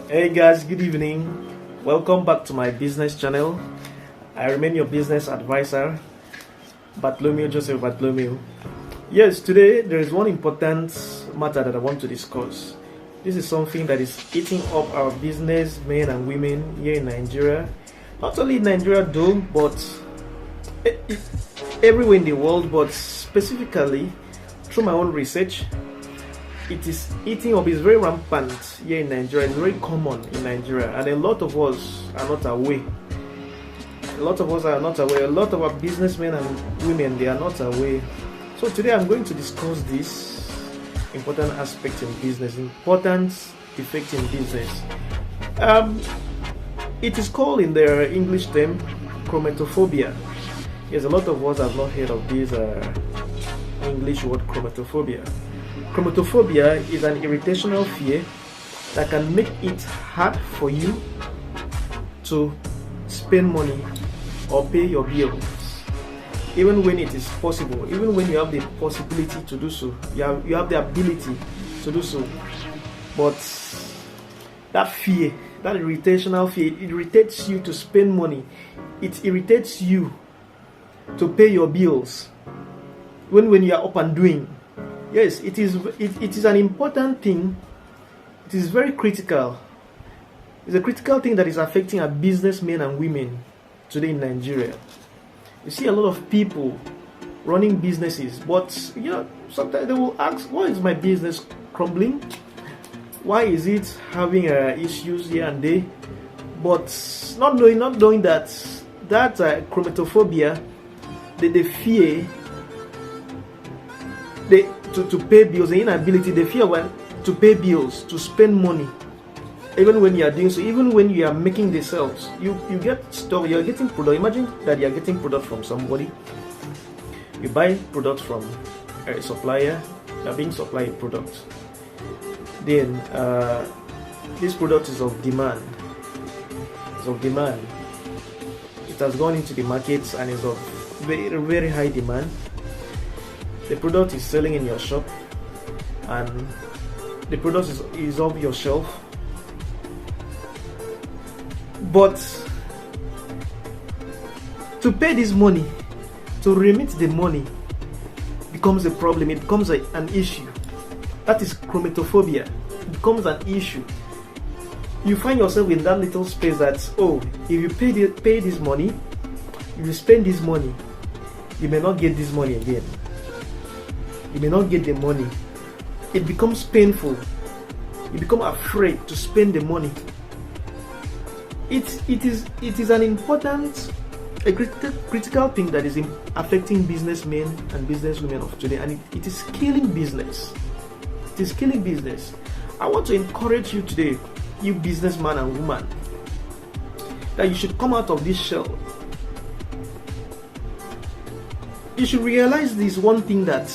Hey guys, good evening. Welcome back to my business channel. I remain your business advisor, Bartholomew Joseph Bartholomew. Yes, today there is one important matter that I want to discuss. This is something that is eating up our business men and women here in Nigeria. Not only in Nigeria though, but everywhere in the world, but specifically through my own research, it is eating up, is very rampant here in Nigeria. It's very common in Nigeria, and a lot of us are not aware. A lot of us are not aware. A lot of our businessmen and women, they are not aware. So today I'm going to discuss this important aspect in business, important defect in business. It is called in their English term Chrometophobia. Yes, a lot of us have not heard of this English word chrometophobia. Chrometophobia is an irritational fear that can make it hard for you to spend money or pay your bills, even when it is possible, even when you have the possibility to do so, you have the ability to do so. But that fear, that irritational fear, it irritates you to spend money. It irritates you to pay your bills when you are up and doing. Yes, it is an important thing. It is very critical. It's a critical thing that is affecting our businessmen and women today in Nigeria. You see a lot of people running businesses, but sometimes they will ask, why is my business crumbling? Why is it having issues here and there? But not knowing that chrometophobia, the fear, to pay bills, the inability, the fear to pay bills, to spend money, even when you are doing so, even when you are making the sales, you get stuff, you are getting product. Imagine that you are getting product from somebody. You buy product from a supplier, you are being supplied a product. Then this product is of demand. It's of demand. It has gone into the market and is of very, very high demand. The product is selling in your shop, and the product is off your shelf. But to pay this money, to remit the money, becomes a problem. It becomes an issue. That is chrometophobia. It becomes an issue. You find yourself in that little space that, if you pay this money, if you spend this money, you may not get this money again. You may not get the money. It becomes painful. You become afraid to spend the money. It is an important, a critical thing that is affecting businessmen and businesswomen of today, and it is killing business. It is killing business. I want to encourage you today, you businessman and woman, that you should come out of this shell. You should realize this one thing, that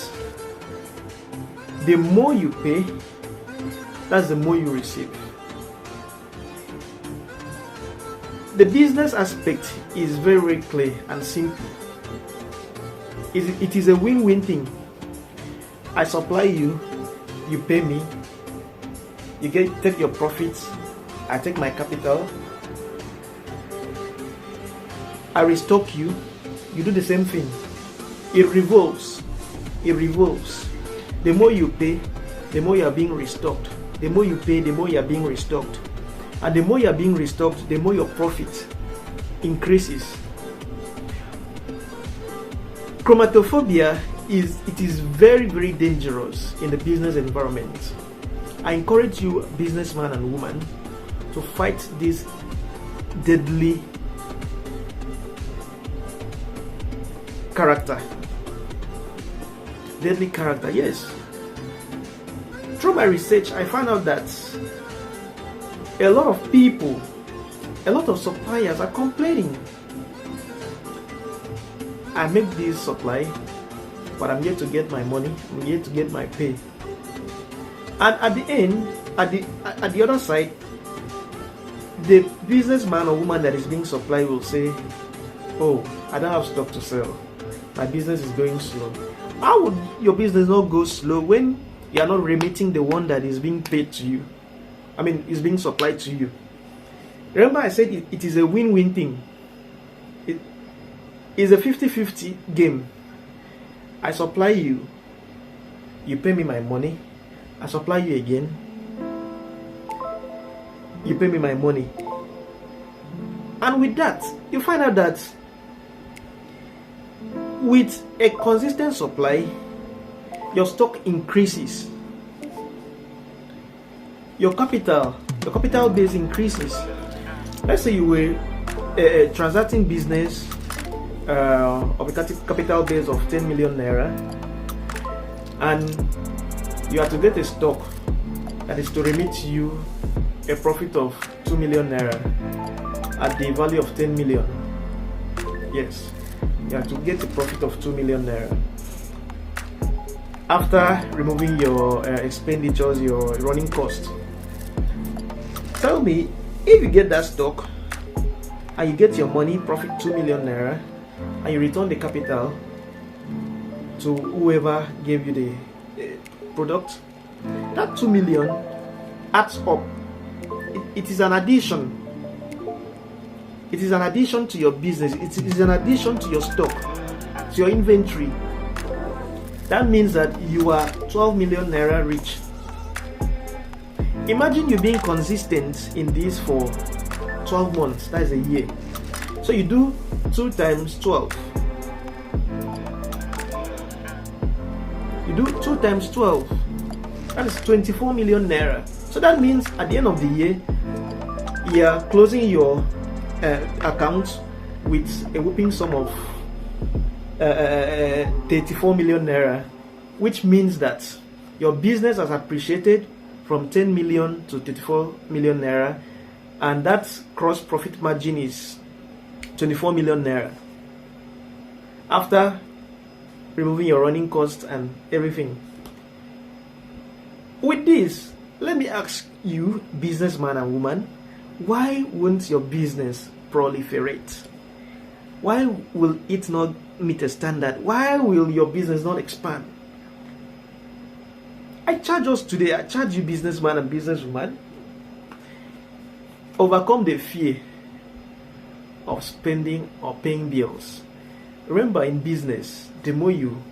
the more you pay, that's the more you receive. The business aspect is very, very clear and simple. It is a win-win thing. I supply you, you pay me, you take your profits, I take my capital, I restock you, you do the same thing. It revolves. It revolves. The more you pay, the more you are being restocked. The more you pay, the more you are being restocked. And the more you are being restocked, the more your profit increases. Chrometophobia is very, very dangerous in the business environment. I encourage you, businessman and woman, to fight this deadly character. Deadly character, yes. Through my research, I found out that a lot of people, a lot of suppliers are complaining. I make this supply, but I'm yet to get my money, I'm yet to get my pay. And at the end, at the other side, the businessman or woman that is being supplied will say, I don't have stock to sell. My business is going slow. How would your business not go slow when you are not remitting the one that is being paid to you? is being supplied to you. Remember, I said it is a win-win thing. It is a 50-50 game. I supply you, you pay me my money. I supply you again, you pay me my money. And with that, you find out that with a consistent supply, your stock increases. Your capital base increases. Let's say you were a transacting business of a capital base of 10 million naira, and you have to get a stock that is to remit you a profit of 2 million naira at the value of 10 million. Yes, you have to get a profit of 2 million naira after removing your expenditures, your running cost. Tell me, if you get that stock and you get your money, profit 2 million naira, and you return the capital to whoever gave you the product, that 2 million adds up. It is an addition. It is an addition to your business. It is an addition to your stock, to your inventory. That means that you are 12 million naira rich. Imagine you being consistent in this for 12 months. That is a year. So you do 2 times 12. You do 2 times 12. That is 24 million naira. So that means at the end of the year, you are closing your account with a whopping sum of 34 million naira, which means that your business has appreciated from 10 million to 34 million naira, and that gross profit margin is 24 million naira after removing your running costs and everything. With this, let me ask you, businessman and woman, why won't your business proliferate? Why will it not meet a standard? Why will your business not expand? I charge us today, I charge you, businessman and businesswoman, overcome the fear of spending or paying bills. Remember, in business, the more you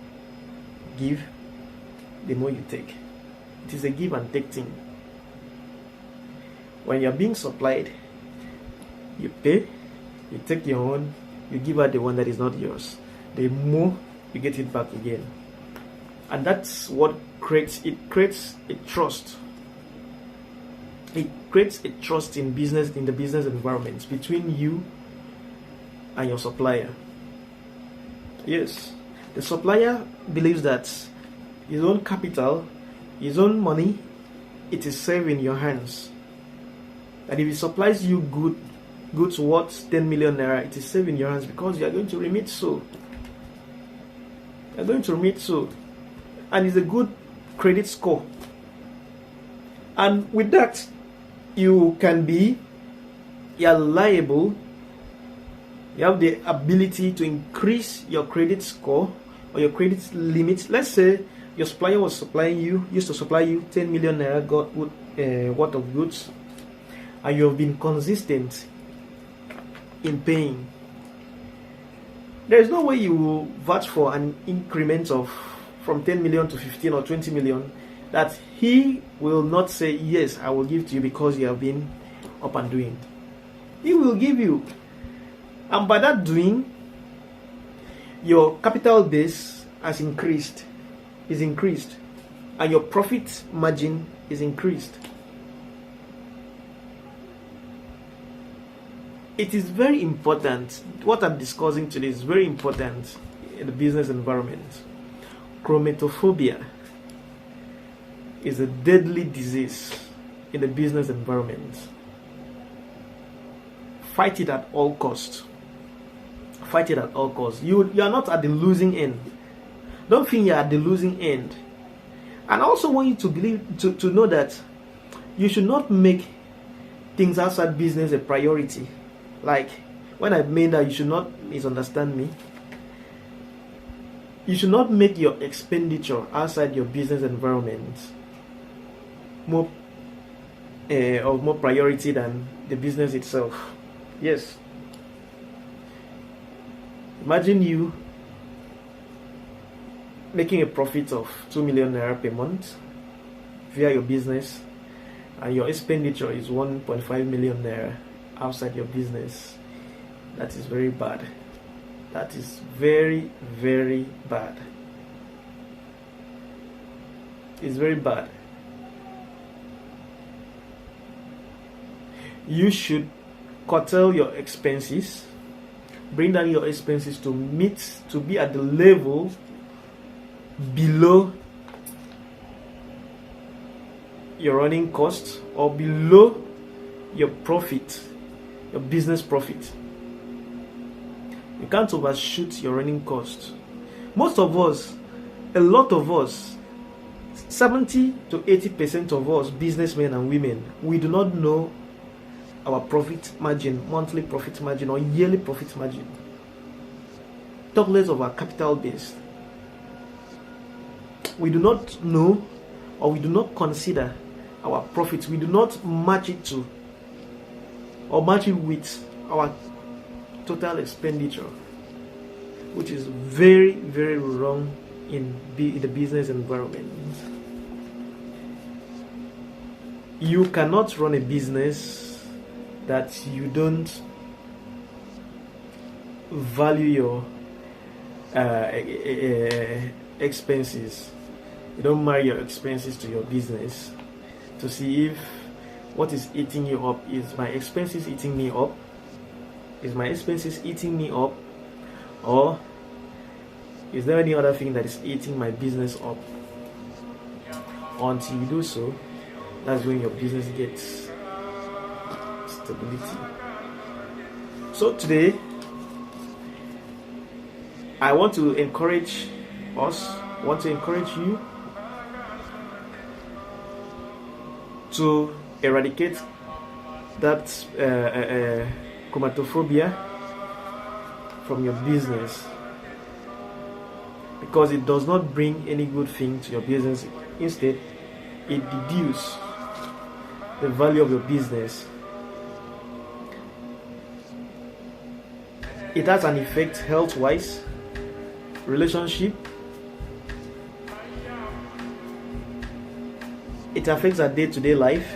give, the more you take. It is a give and take thing. When you're being supplied, you pay, you take your own, you give out the one that is not yours. The more you get it back again. And that's what creates a trust. It creates a trust in business, in the business environment, between you and your supplier. Yes, the supplier believes that his own capital, his own money, it is safe in your hands. That if he supplies you goods worth 10 million naira, it is safe in your hands because you are going to remit so. You are going to remit so. And it's a good credit score. And with that, you are liable, you have the ability to increase your credit score or your credit limit. Let's say your supplier used to supply you 10 million naira worth of goods, and you have been consistent in paying. There is no way you will vouch for an increment of from 10 million to 15 or 20 million that he will not say, yes, I will give to you because you have been up and doing. He will give you. And by that doing, your capital base is increased, and your profit margin is increased. It is very important. What I'm discussing today is very important in the business environment. Chrometophobia is a deadly disease in the business environment. Fight it at all costs. Fight it at all costs. You are not at the losing end. Don't think you are at the losing end. And I also want you to believe, to know that you should not make things outside business a priority. Like, when I mean that, you should not misunderstand me. You should not make your expenditure outside your business environment more of more priority than the business itself. Yes. Imagine you making a profit of 2 million naira per month via your business, and your expenditure is 1.5 million naira outside your business. That is very bad. That is very, very bad. It's very bad. You should curtail your expenses, bring down your expenses to be at the level below your running costs or below your profit, your business profit. You can't overshoot your running costs. Most of us, a lot of us, 70 to 80% of us businessmen and women, we do not know our profit margin, monthly profit margin or yearly profit margin. Talk less of our capital base. We do not know, or we do not consider our profits. We do not match it to or match it with our total expenditure, which is very, very wrong in the business environment. You cannot run a business that you don't value your expenses. You don't marry your expenses to your business to see if what is eating you up. Is my expenses eating me up? Is my expenses eating me up? Or is there any other thing that is eating my business up? Until you do so, that's when your business gets stability. So today, I want to encourage you to eradicate that chrometophobia from your business, because it does not bring any good thing to your business. Instead, it reduces the value of your business. It has an effect health-wise, relationship. It affects our day-to-day life,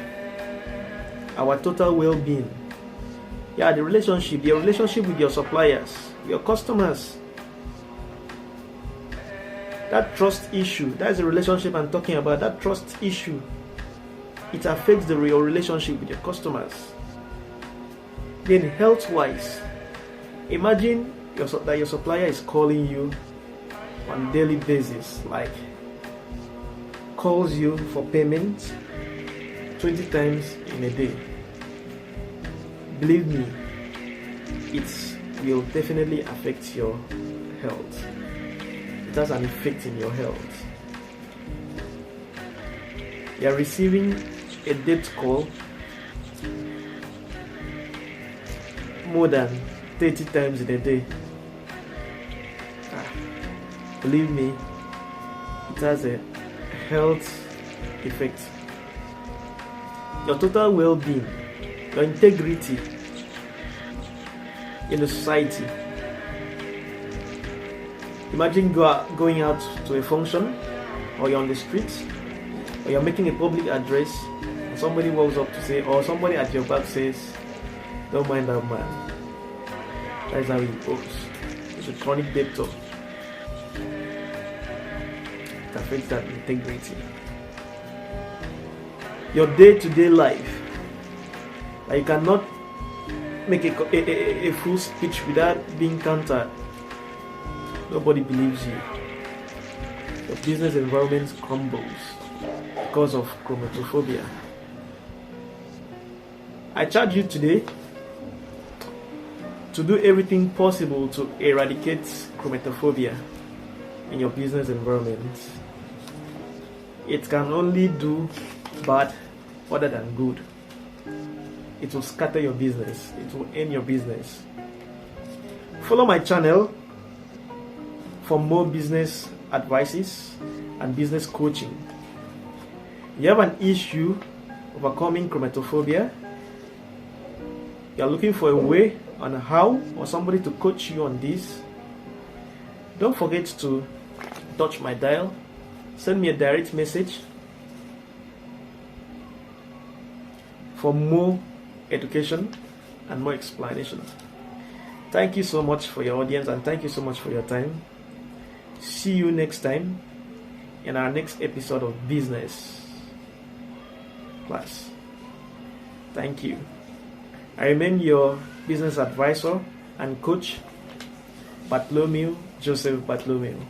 our total well-being. Yeah, your relationship with your suppliers, your customers. That trust issue, that's the relationship I'm talking about. That trust issue, it affects your relationship with your customers. Then health-wise, imagine that your supplier is calling you on a daily basis, like calls you for payment 20 times in a day. Believe me, it will definitely affect your health. It has an effect in your health. You are receiving a debt call more than 30 times in a day. Believe me, it has a health effect. Your total well-being, your integrity in the society. Imagine going out to a function, or you're on the streets, or you're making a public address, and somebody walks up to say, or somebody at your back says, "Don't mind that man." That's how he goes. It's a chronic debtor. It affects that integrity. Your day-to-day life. Like you cannot make a full speech without being countered. Nobody believes you. Your business environment crumbles because of chrometophobia. I charge you today to do everything possible to eradicate chrometophobia in your business environment. It can only do bad other than good. It will scatter your business. It will end your business. Follow my channel for more business advices and business coaching. You have an issue overcoming chromatophobia. You're looking for a way on how or somebody to coach you on this, don't forget to touch my dial, send me a direct message for more education and more explanation. Thank you so much for your audience, and thank you so much for your time. See you next time in our next episode of Business Class. Thank you. I remain your business advisor and coach, Bartholomew Joseph Bartholomew.